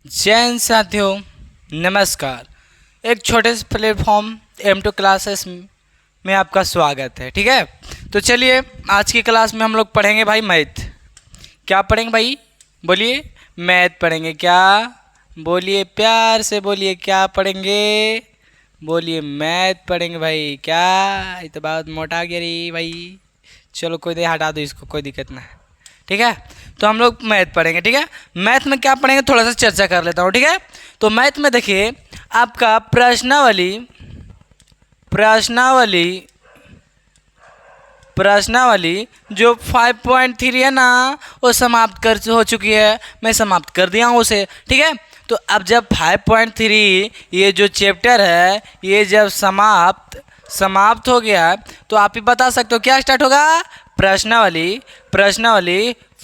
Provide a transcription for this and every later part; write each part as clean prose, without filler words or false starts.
जैन साथियों नमस्कार। एक छोटे से प्लेटफॉर्म M2 क्लासेस में आपका स्वागत है। ठीक है, तो चलिए आज की क्लास में हम लोग पढ़ेंगे भाई मैथ। क्या पढ़ेंगे भाई? बोलिए, मैथ पढ़ेंगे। क्या बोलिए, प्यार से बोलिए, क्या पढ़ेंगे? बोलिए, मैथ पढ़ेंगे भाई। क्या ये तो बहुत मोटा गया रे भाई। चलो कोई नहीं, हटा दो इसको, कोई दिक्कत ना है। ठीक है, तो हम लोग मैथ पढ़ेंगे। ठीक है, मैथ में क्या पढ़ेंगे थोड़ा सा चर्चा कर लेता हूँ। ठीक है, तो मैथ में देखिए आपका प्रश्नावली प्रश्नावली प्रश्नावली जो 5.3 है ना, वो समाप्त कर हो चुकी है। मैं समाप्त कर दिया हूँ उसे। ठीक है, तो अब जब 5.3 ये जो चैप्टर है ये जब समाप्त हो गया, तो आप ही बता सकते हो क्या स्टार्ट होगा? प्रश्नावली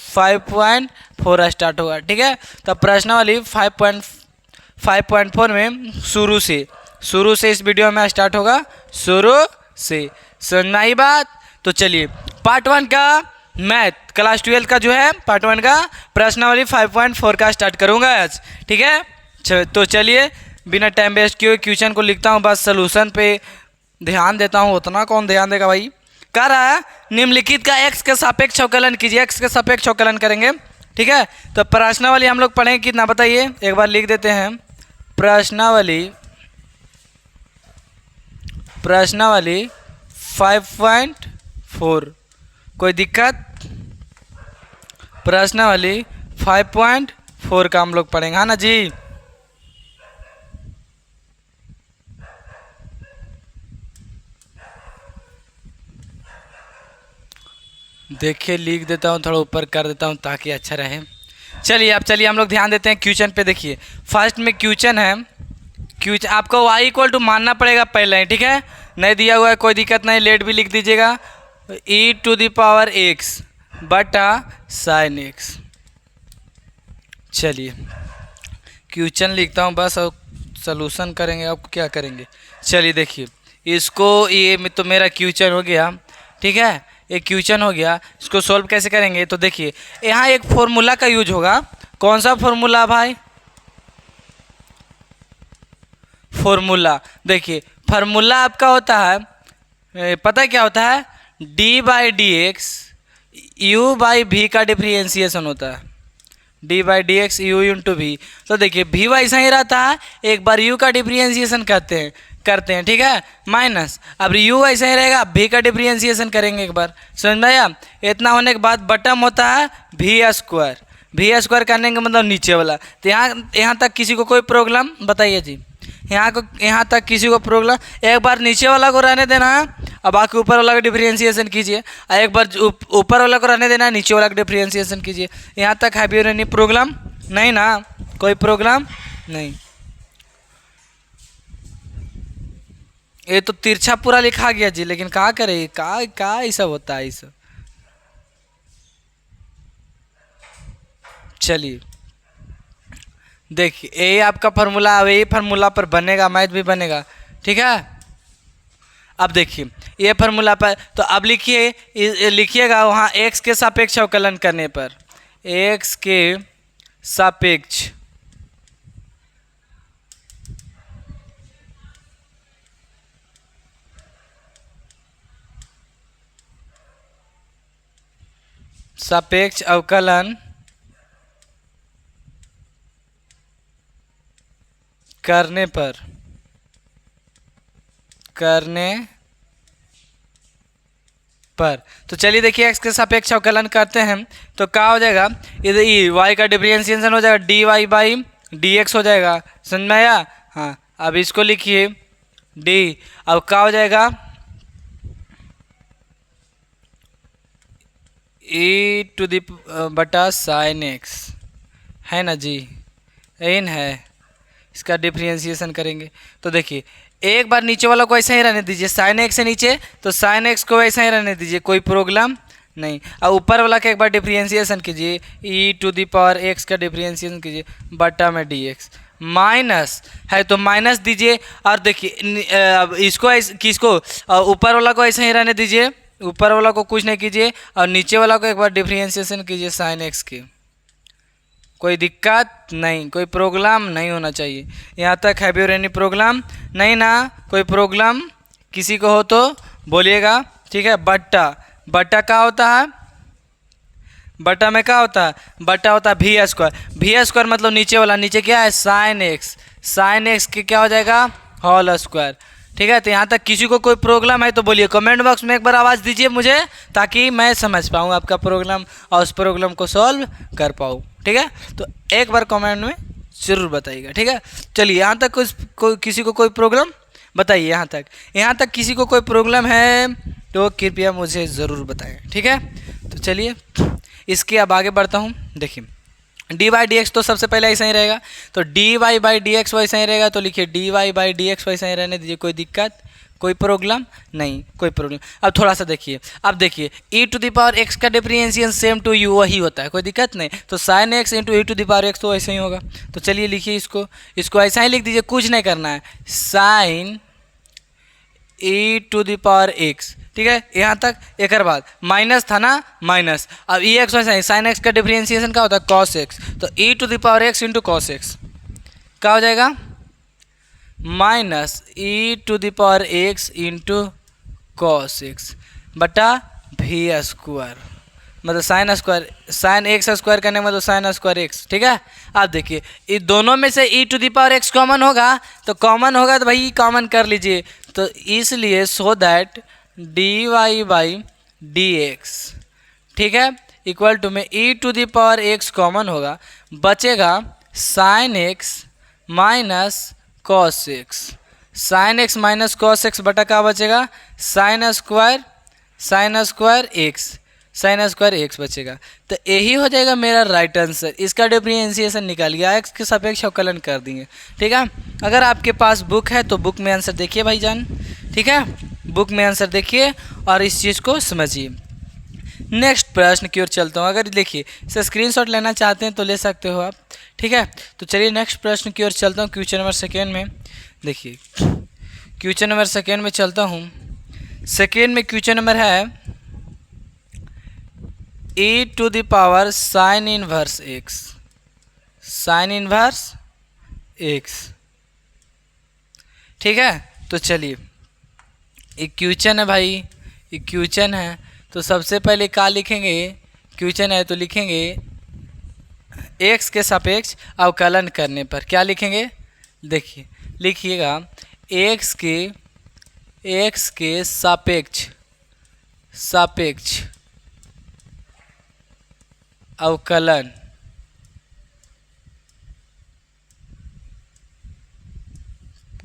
5.4 स्टार्ट होगा। ठीक है, तो प्रश्नावली 5.4 में शुरू से इस वीडियो में स्टार्ट होगा। शुरू से समझ आई बात? तो चलिए पार्ट 1 का मैथ क्लास 12 का जो है पार्ट 1 का प्रश्नावली 5.4 का स्टार्ट करूंगा आज। ठीक है, तो चलिए बिना टाइम वेस्ट किए क्वेश्चन को लिखता हूँ, बस सलूशन पे ध्यान देता हूँ। उतना कौन ध्यान देगा भाई? कह रहा है निम्नलिखित का x के सापेक्ष अवकलन कीजिए। x के सापेक्ष अवकलन करेंगे। ठीक है, तो प्रश्नावली हम लोग पढ़ेंगे कितना बताइए, एक बार लिख देते हैं। प्रश्नावली 5.4 कोई दिक्कत? प्रश्नावली 5.4 का हम लोग पढ़ेंगे, हाँ ना जी? देखिए लिख देता हूँ, थोड़ा ऊपर कर देता हूँ ताकि अच्छा रहे। चलिए अब हम लोग ध्यान देते हैं क्वेश्चन पे। देखिए फर्स्ट में क्वेश्चन है, क्वेश्चन आपको y = मानना पड़ेगा पहले ही। ठीक है, नहीं दिया हुआ है कोई दिक्कत नहीं, लेट भी लिख दीजिएगा। e⁻x बटा sin x। चलिए क्वेश्चन लिखता हूँ बस, और सलूशन करेंगे। अब क्या करेंगे? चलिए देखिए इसको, ये तो मेरा क्वेश्चन हो गया। ठीक है, एक क्वेश्चन हो गया, इसको सॉल्व कैसे करेंगे? तो देखिए यहाँ एक फॉर्मूला का यूज होगा। कौन सा फॉर्मूला भाई? फॉर्मूला देखिए, फार्मूला आपका होता है, पता है क्या होता है? d/dx u/v का डिफरेंशिएशन होता है। d/dx u × v। तो देखिए v वैसा ही रहता है, एक बार u का डिफरेंशिएशन करते हैं। ठीक है, माइनस, अब u वैसा ही रहेगा, v का डिफरेंशिएशन करेंगे एक बार। समझ में आया? इतना होने के बाद बटम होता है v² करने का मतलब नीचे वाला। तो यहाँ तक किसी को कोई प्रॉब्लम बताइए जी? यहाँ तक किसी को प्रॉब्लम? एक बार नीचे वाला को रहने देना है, अब बाकी ऊपर वाला का डिफरेंशिएशन कीजिए। एक बार ऊपर वाला को रहने देना है, नीचे वाला का डिफरेंशिएशन कीजिए। यहाँ तक है भी नहीं? प्रॉब्लम नहीं ना? कोई प्रॉब्लम नहीं? ये तो तिरछा पूरा लिखा गया जी, लेकिन क्या करे, का ये सब होता है ये सब। चलिए देखिए ये आपका फार्मूला, अब यही फार्मूला पर बनेगा, मैथ भी बनेगा। ठीक है, अब देखिए ये फार्मूला पर, तो अब लिखिएगा वहाँ x के सापेक्ष अवकलन करने पर, x के सापेक्ष अवकलन करने पर तो चलिए देखिए x के सापेक्ष अवकलन करते हैं तो क्या हो जाएगा? इधर y का डिफरेंशिएशन हो जाएगा, dy/dx हो जाएगा। समझ में आया? हाँ, अब इसको लिखिए d, अब क्या हो जाएगा? e⁻ sin x है ना जी? इन है, इसका डिफरेंशिएशन करेंगे। तो देखिए एक बार नीचे वाला को ऐसा ही रहने दीजिए, sin x से नीचे, तो sin x को ऐसा ही रहने दीजिए, कोई प्रॉब्लम नहीं। और ऊपर वाला का एक बार डिफरेंशिएशन कीजिए, e⁻x का डिफरेंशिएशन कीजिए बटा में dx। माइनस है तो माइनस दीजिए, और देखिए अब इसको किसको, ऊपर वाला को ऐसा ही रहने दीजिए, ऊपर वाला को कुछ नहीं कीजिए, और नीचे वाला को एक बार डिफरेंशिएशन कीजिए sin x की। कोई दिक्कत नहीं, कोई प्रॉब्लम नहीं होना चाहिए। यहाँ तक हैव यू एनी प्रॉब्लम? नहीं ना, कोई प्रॉब्लम किसी को हो तो बोलिएगा, ठीक है। बट्टा, बट्टा क्या होता है? बट्टा में क्या होता है? बट्टा होता है वी स्क्वायर। वी स्क्वायर मतलब नीचे वाला, नीचे क्या है? Sine x. साइन एक्स के क्या हो जाएगा? होल स्क्वायर, ठीक है। तो यहाँ तक किसी को कोई प्रॉब्लम है तो बोलिए, कमेंट बॉक्स में एक बार आवाज़ दीजिए मुझे, ताकि मैं समझ पाऊँ आपका प्रॉब्लम और उस प्रॉब्लम को सॉल्व कर पाऊँ, ठीक है। तो एक बार कमेंट में ज़रूर बताइएगा, ठीक है। चलिए, यहाँ तक किसी को कोई प्रॉब्लम बताइए। यहाँ तक किसी को कोई प्रॉब्लम है तो कृपया मुझे ज़रूर बताएं, ठीक है। तो चलिए इसके अब आगे बढ़ता हूँ। देखिए डी वाई डी एक्स तो सबसे पहले ऐसा ही रहेगा, तो d y by d x वैसा ही रहेगा, तो लिखिए d y by d x वैसा ही रहने दीजिए, कोई दिक्कत, कोई प्रॉब्लम नहीं, कोई प्रॉब्लम। अब थोड़ा सा देखिए, अब देखिए e to the power x का डिफरेंशियल सेम टू यू वही होता है, कोई दिक्कत नहीं। तो sine x into e to the power x तो ऐसा ही होगा। तो चलिए लिखिए इसको ऐसा ही लिख दीजिए, कुछ नहीं करना है। Sine e to the power x, ठीक है। यहाँ तक एक बाद माइनस था ना, माइनस। अब ई एक्स वैसा ही, साइन एक्स का डिफरेंशिएशन क्या होता है? Cos x. तो e to the power x into cos x क्या हो जाएगा? Minus e to the power x into cos x बटा वी स्क्वायर, मतलब sine square, sine x square करने में तो साइन स्क्वायर एक्स, ठीक है। आप देखिए ये दोनों में से e to the power x common होगा, तो कॉमन होगा तो भाई कॉमन कर लीजिए। तो इसलिए so that d y by d x, ठीक है, इक्वल टू में e to the power x common होगा, बचेगा sine x minus cos x. Sine x minus cos x बटा क्या बचेगा? Sine square x, sine square x बचेगा। तो यही हो जाएगा मेरा राइट आंसर। इसका डिफरेंशिएशन निकालिए, एक्स के सापेक्ष अवकलन कर देंगे, ठीक है। अगर आपके पास बुक है तो बुक में आंसर देखिए भाईजान, ठीक है, बुक में आंसर देखिए और इस चीज़ को समझिए। नेक्स्ट प्रश्न की ओर चलता हूँ। अगर देखिए इसे स्क्रीनशॉट लेना चाहते हैं तो ले सकते हो आप, ठीक है। तो चलिए नेक्स्ट प्रश्न की ओर चलता हूँ। क्वेश्चन नंबर सेकेंड में देखिए, क्वेश्चन नंबर सेकेंड में चलता हूँ। सेकेंड में क्वेश्चन नंबर है e to the power sine inverse x, sine inverse x, ठीक है। तो चलिए इक्वेशन है भाई, इक्वेशन है, तो सबसे पहले क्या लिखेंगे? क्वेश्चन है तो लिखेंगे एक्स के सापेक्ष अवकलन करने पर क्या लिखेंगे? देखिए लिखिएगा एक्स के सापेक्ष अवकलन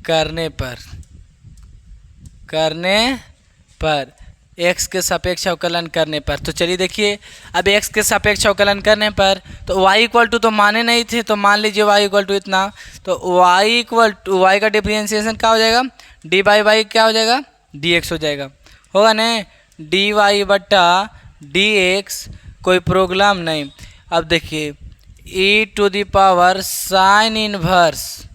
करने पर एक्स के सापेक्ष अवकलन करने पर। तो चलिए देखिए, अब एक्स के सापेक्ष अवकलन करने पर तो y इक्वल टू तो माने नहीं थे, तो मान लीजिए y इक्वल टू इतना, तो y इक्वल टू y का डिफरेंशिएशन क्या हो जाएगा? डी बाई बाई क्या हो जाएगा? डी एक्स हो जाएगा, होगा ना, डी वाई बट्टा डी एक्स, कोई प्रॉब्लम नहीं। अब देखिए e to the power sine inverse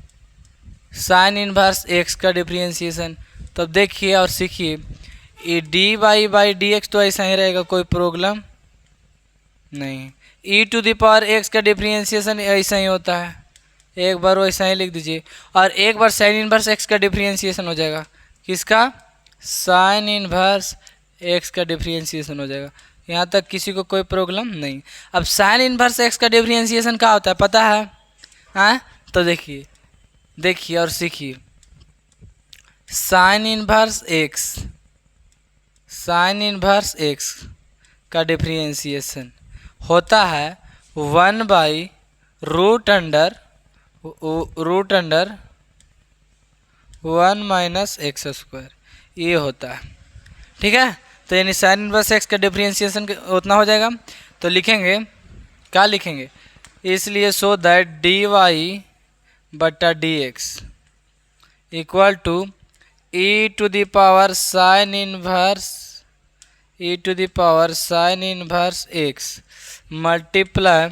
x का डिफरेंशिएशन, तो अब देखिए और सीखिए, ये d y by d x तो ऐसा ही रहेगा, कोई प्रॉब्लम नहीं। e to the power x का डिफरेंशिएशन ऐसा ही होता है, एक बार वैसा ही लिख दीजिए, और एक बार साइन इनवर्स एक्स का डिफरेंशिएशन हो जाएगा। किसका? साइन इनवर्स एक्स का डिफरेंशिएशन हो जाएगा। यहाँ तक किसी को कोई प्रॉब्लम नहीं। अब साइन इनवर्स एक्स का डिफरेंशिएशन क्या होता है पता है? हाँ, तो देखिए और सीखिए, साइन इनवर्स एक्स का डिफरेंशिएशन होता है 1 by root under 1 minus x square, ये होता है, ठीक है। तो यानी साइन इनवर्स एक्स का डिफरेंशिएशन उतना हो जाएगा, तो लिखेंगे क्या लिखेंगे? इसलिए सो दैट डी वाई बट्टा d x equal to e to the power sine inverse x multiply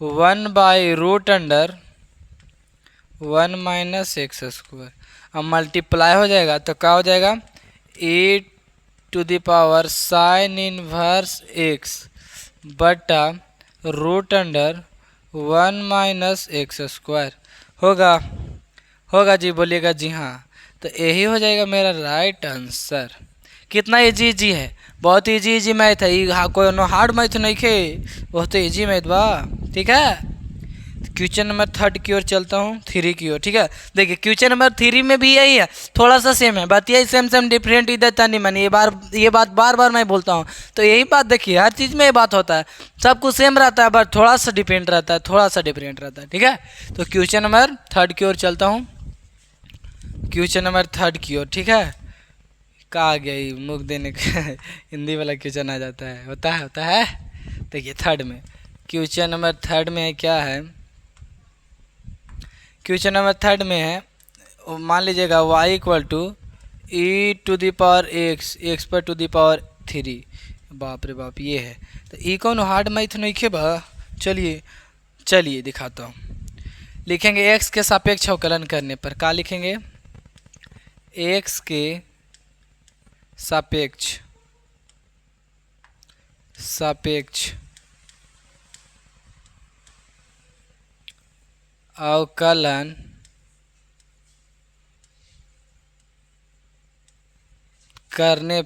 1 by root under 1 minus x square. अब मल्टीप्लाई हो जाएगा तो क्या हो जाएगा? e to the power sine inverse x बटा root under 1 minus x square होगा। होगा जी, बोलिएगा जी हाँ। तो यही हो जाएगा मेरा राइट आंसर। कितना इजी इजी है, बहुत इजी इजी मैथ है। हाँ, कोई नो हार्ड मैथ नहीं खे, बहुत इजी मैथ बा। ठीक है, क्वेश्चन नंबर 3 की ओर चलता हूँ, 3 की ओर। ठीक है, देखिए क्वेश्चन नंबर 3 में भी यही है, थोड़ा सा सेम है, बात यही सेम सेम डिफरेंट इधर तनी मनी। ये बात बार बार मैं बोलता हूँ, तो यही बात देखिए, हर चीज़ में ये बात होता है, सब कुछ सेम रहता है, बट थोड़ा सा डिफरेंट रहता है, थोड़ा सा डिफरेंट रहता है। ठीक है, तो क्वेश्चन नंबर 3 की ओर चलता हूँ, क्वेश्चन नंबर 3 की ओर। ठीक है, कहा गया ये मुख देने का हिंदी वाला क्वेश्चन आ जाता है, होता है। देखिए 3 में, क्वेश्चन नंबर 3 में है, क्या है क्वेश्चन नंबर 3 में है, मान लीजिएगा y equal to e to the power x पर टू द पावर 3। बाप रे बाप, ये है। तो ई कौन हार्ड मैथ नहीं खे बा। चलिए दिखाता हूँ। लिखेंगे x के सापेक्ष अवकलन करने पर, क्या लिखेंगे, x के सापेक्ष अवकलन करने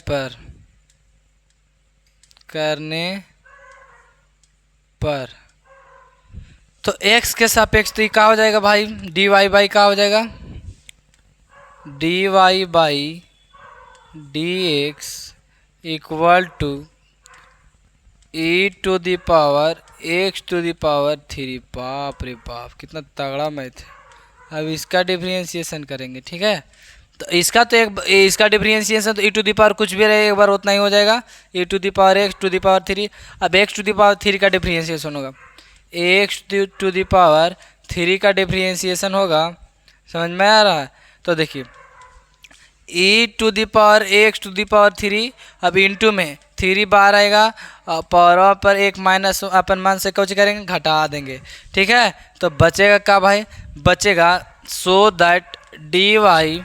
पर तो x के सापेक्ष तो ये क्या हो जाएगा भाई, dy बाई क्या हो जाएगा, dy by dx equal to e to the power x to the power 3। बाप रे बाप, कितना तगड़ा मैथ है। अब इसका डिफरेंशिएशन करेंगे। ठीक है, तो इसका डिफरेंशिएशन तो ई टू द पावर कुछ भी रहे, एक बार उतना ही हो जाएगा, e to the power x to the power 3। अब एक्स टू द पावर 3 का डिफरेंशिएशन होगा, एक्स टू द पावर 3 का डिफरेंशिएशन होगा। समझ में आ रहा है। तो देखिए e to the power x to the power 3, अब इंटू में 3 बार आएगा, पावर पर एक माइनस अपन मान से कुछ करेंगे, घटा देंगे। ठीक है, तो बचेगा क्या भाई, बचेगा so that d y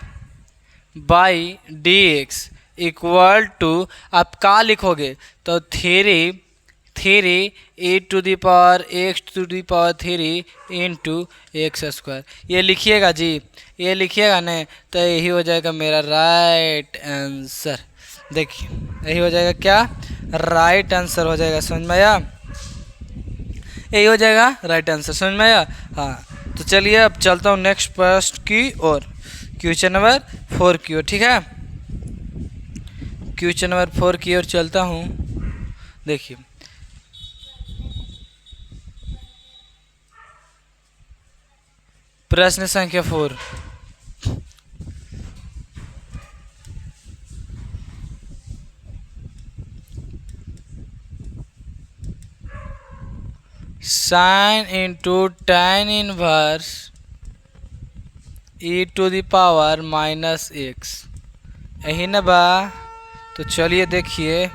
by d x equal to, आप क्या लिखोगे, तो 3 e to the power x to the power 3 into x square. ये लिखिएगा जी, ये लिखिएगा नहीं, तो यही हो जाएगा मेरा राइट आंसर। देखिए यही हो जाएगा, क्या राइट आंसर हो जाएगा। समझ में आया, यही हो जाएगा राइट आंसर। समझ में आया। हाँ, तो चलिए अब चलता हूँ नेक्स्ट प्रश्न की ओर, क्वेश्चन नंबर 4 की ओर। ठीक है, क्वेश्चन नंबर 4 की ओर चलता हूँ। देखिए प्रश्न संख्या 4, sine into tan inverse e to the power minus x, यही ना बा। तो चलिए देखिए,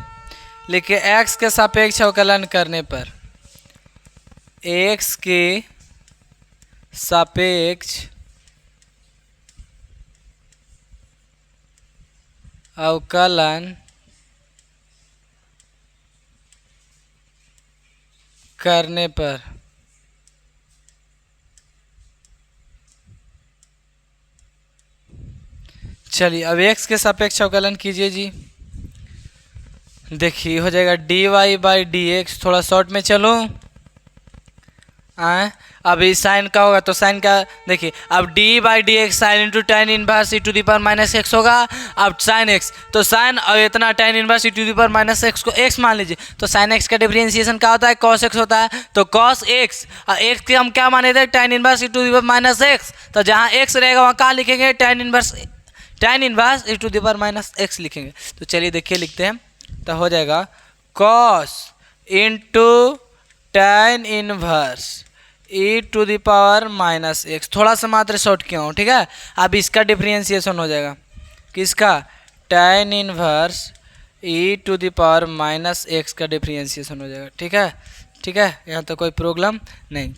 लिखिए x के सापेक्ष अवकलन करने पर, x के सापेक्ष अवकलन करने पर चलिए अब x के सापेक्ष अवकलन कीजिए जी। देखिए हो जाएगा dy बाई डी एक्स, थोड़ा शॉर्ट में चलो। अभी साइन का होगा, तो साइन का देखिए, अब d by d x sine into tan inverse e to the power minus x होगा। अब साइन एक्स, तो साइन और इतना tan inverse e to the power minus x को एक्स मान लीजिए, तो साइन एक्स का डिफरेंशिएशन क्या होता है, cos एक्स होता है। तो cos एक्स और एक्स के हम क्या माने थे, tan inverse e to the power minus x. तो जहाँ एक्स रहेगा वहाँ क्या लिखेंगे, tan inverse e to the power minus x लिखेंगे। तो चलिए देखिए लिखते हैं, तो हो जाएगा cos into tan inverse e to the power minus x, थोड़ा सा मात्र शॉर्ट किया हूँ। ठीक है, अब इसका डिफरेंशिएशन हो जाएगा, किसका, tan inverse e to the power minus x का डिफरेंशिएशन हो जाएगा। ठीक है, यहाँ तो कोई प्रॉब्लम नहीं।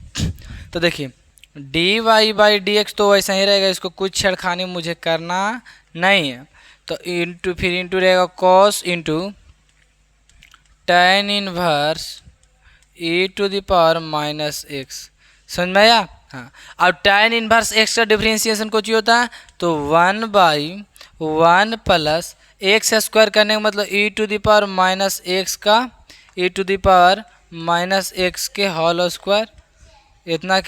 तो देखिए d y by d x तो वैसा ही रहेगा, इसको कुछ छेड़खानी मुझे करना नहीं है। तो इंटू फिर इंटू रहेगा cos into tan inverse e to the power minus x. समझ में आया? हाँ, अब tan इनवर्स x का डिफरेंशिएशन कुछ ही होता है, तो 1/1 प्लस एक्स स्क्वायर करने का मतलब e to the power minus x का e to the power minus x के होल स्क्वायर, इतना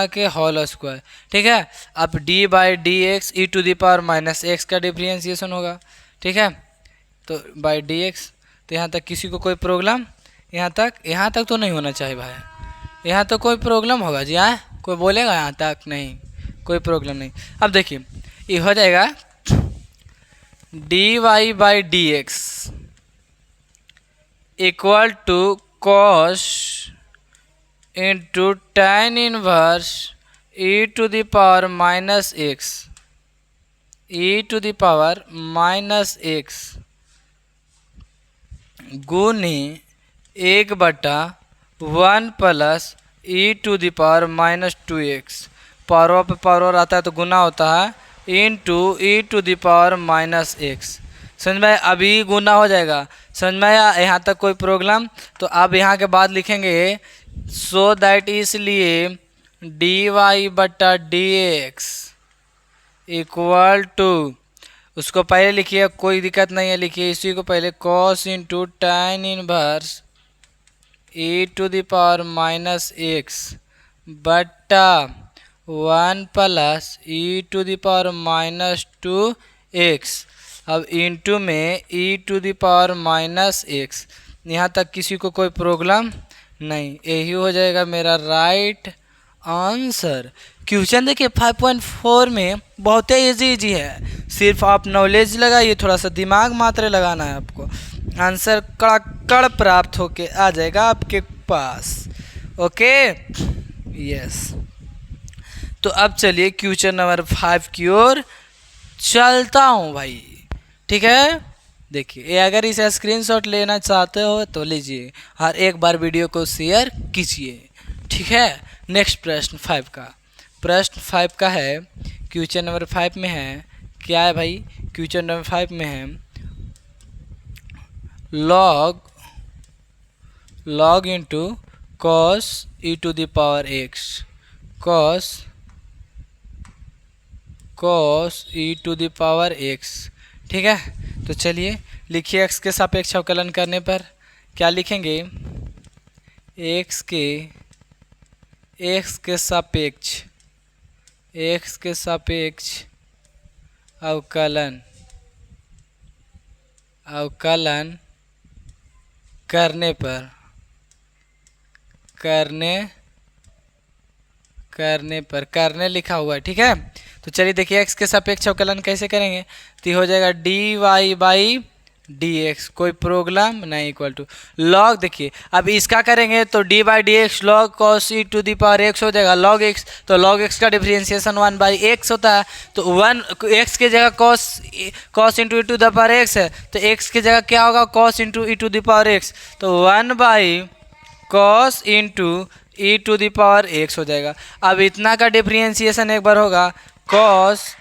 के होल स्क्वायर। ठीक है, अब d/dx e to the power minus x का डिफरेंशिएशन होगा। ठीक है, तो बाई dx, तो यहाँ तक किसी को कोई प्रॉब्लम? यहाँ तक तो नहीं होना चाहिए भाई, यहाँ तो कोई प्रॉब्लम होगा जी? हाँ, कोई बोलेगा यहाँ तक? नहीं, कोई प्रॉब्लम नहीं। अब देखिए ये हो जाएगा dy/dx equal to cos into tan inverse e to the power minus x, e to the power minus x गुनी 1/1 plus e to the power minus 2x, power पे पावर आता है तो गुना होता है, into e to the power minus x. समझ में? अभी गुना हो जाएगा। समझ में आया? यहाँ तक कोई प्रॉब्लम? तो अब यहाँ के बाद लिखेंगे सो दैट, इसलिए dy/dx इक्वल टू, उसको पहले लिखिए, कोई दिक्कत नहीं है, लिखिए इसी को पहले, cos into tan inverse e to the power minus x बट्टा 1 plus e to the power minus 2x, अब इंटू में e to the power minus x. यहाँ तक किसी को कोई प्रॉब्लम नहीं? यही हो जाएगा मेरा राइट आंसर। क्वेश्चन देखिए 5.4 में बहुत ही इजी है, सिर्फ आप नॉलेज लगाइए, थोड़ा सा दिमाग मात्र लगाना है आपको, आंसर कड़ाकड़ प्राप्त होके आ जाएगा आपके पास। Okay, yes. तो अब चलिए क्वेश्चन नंबर 5 की ओर चलता हूँ भाई। ठीक है, देखिए अगर इसे स्क्रीनशॉट लेना चाहते हो तो लीजिए, हर एक बार वीडियो को शेयर कीजिए। ठीक है, नेक्स्ट प्रश्न 5 का है, क्वेश्चन नंबर 5 में है, क्या है भाई? क्वेश्चन नंबर 5 में है log into cos e to the power x, cos e to the power x। ठीक है, तो चलिए लिखिए, x के सापेक्ष अवकलन करने पर क्या लिखेंगे? x के सापेक्ष अवकलन करने लिखा हुआ है। ठीक है, तो चलिए देखिए x के सापेक्ष अवकलन कैसे करेंगे, तो हो जाएगा dy/dx, कोई प्रॉब्लम नहीं, इक्वल टू लॉग। देखिए अब इसका करेंगे तो dy/dx log cos e to the power x हो जाएगा, log x, तो log x का डिफरेंशिएशन 1/x होता है, तो 1 x की जगह cos into e to the power x है, तो x की जगह क्या होगा? cos into e to the power x, तो 1/cos into e to the power x हो जाएगा। अब इतना का डिफरेंशिएशन एक बार होगा, cos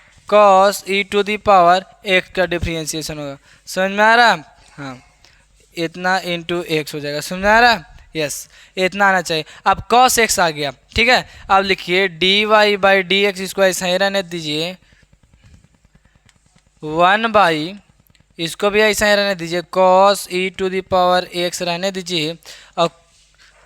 e to the power x का डिफरेंशिएशन होगा। समझ में आ रहा? हाँ, इतना इंटू एक्स हो जाएगा। समझ में आ रहा? यस, इतना आना चाहिए। अब cos x आ गया। ठीक है, अब लिखिए dy/dx, इसको ऐसा ही रहने दीजिए, 1/ इसको भी ऐसा ही रहने दीजिए, cos e to the power x रहने दीजिए। और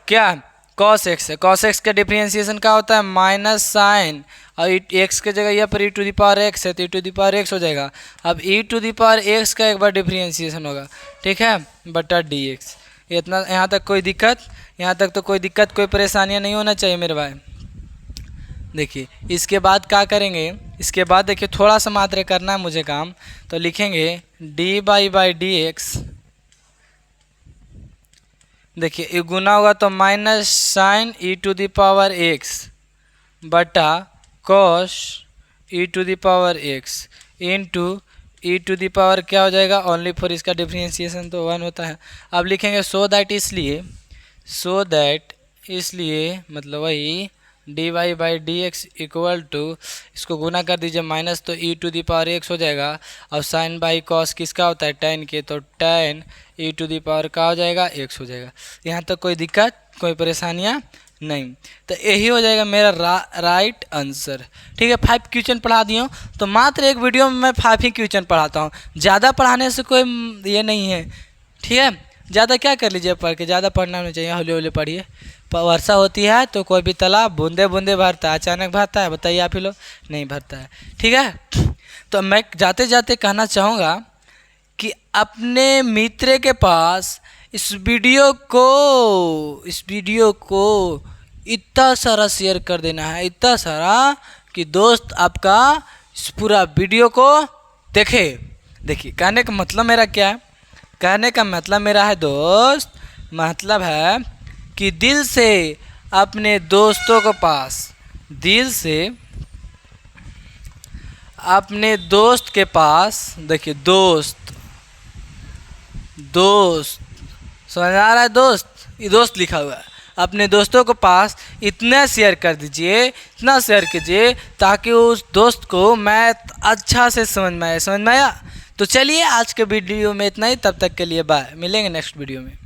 क्या cos x है, cos x का डिफरेंशिएशन क्या होता है? माइनस साइन, और x के जगह यहाँ पर e to the power x है, तो e to the power x हो जाएगा। अब e to the power x का एक बार डिफरेंशिएशन होगा, ठीक है, बटा dx। इतना, यहाँ तक कोई दिक्कत? यहाँ तक तो कोई दिक्कत, कोई परेशानियाँ नहीं होना चाहिए मेरे भाई। देखिए इसके बाद क्या करेंगे, इसके बाद देखिए थोड़ा सा मात्र करना है मुझे काम, तो लिखेंगे dy/dx, देखिए ये गुना होगा तो minus sine e to the power x बटा cos e to the power x into e to the power क्या हो जाएगा? ओनली फॉर इसका डिफरेंशिएशन तो 1 होता है। अब लिखेंगे सो दैट, इसलिए मतलब वही dy/dx इक्वल टू, इसको गुना कर दीजिए माइनस, तो e to the power x हो जाएगा, और साइन बाई कॉस किसका होता है? tan के, तो tan e to the power का हो जाएगा x हो जाएगा। यहाँ तक कोई दिक्कत? कोई परेशानियाँ नहीं। तो यही हो जाएगा मेरा राइट आंसर। ठीक है, 5 क्वेश्चन पढ़ा दिया हूँ। तो मात्र एक वीडियो में मैं 5 ही क्वेश्चन पढ़ाता हूँ, ज़्यादा पढ़ाने से कोई ये नहीं है। ठीक है, ज़्यादा क्या कर लीजिए पढ़ के, ज़्यादा पढ़ना नहीं चाहिए, हौले हौले पढ़िए। वर्षा होती है तो कोई भी तालाब बूंदे बूंदे भरता है, अचानक भरता है? बताइए आप ही लोग, नहीं भरता है। ठीक है, तो मैं जाते जाते कहना चाहूँगा कि अपने मित्र के पास इस वीडियो को इतना सारा शेयर कर देना है, इतना सारा कि दोस्त आपका इस पूरा वीडियो को देखे। देखिए कहने का मतलब मेरा क्या है, कहने का मतलब मेरा है दोस्त, मतलब है कि दिल से अपने दोस्तों के पास, दिल से अपने दोस्त के पास, देखिए दोस्त समझ आ रहा है दोस्त, ये दोस्त लिखा हुआ है, अपने दोस्तों के पास इतना शेयर कर दीजिए, इतना शेयर कीजिए ताकि उस दोस्त को मैथ अच्छा से समझ में आए। तो चलिए आज के वीडियो में इतना ही, तब तक के लिए बाय, मिलेंगे नेक्स्ट वीडियो में।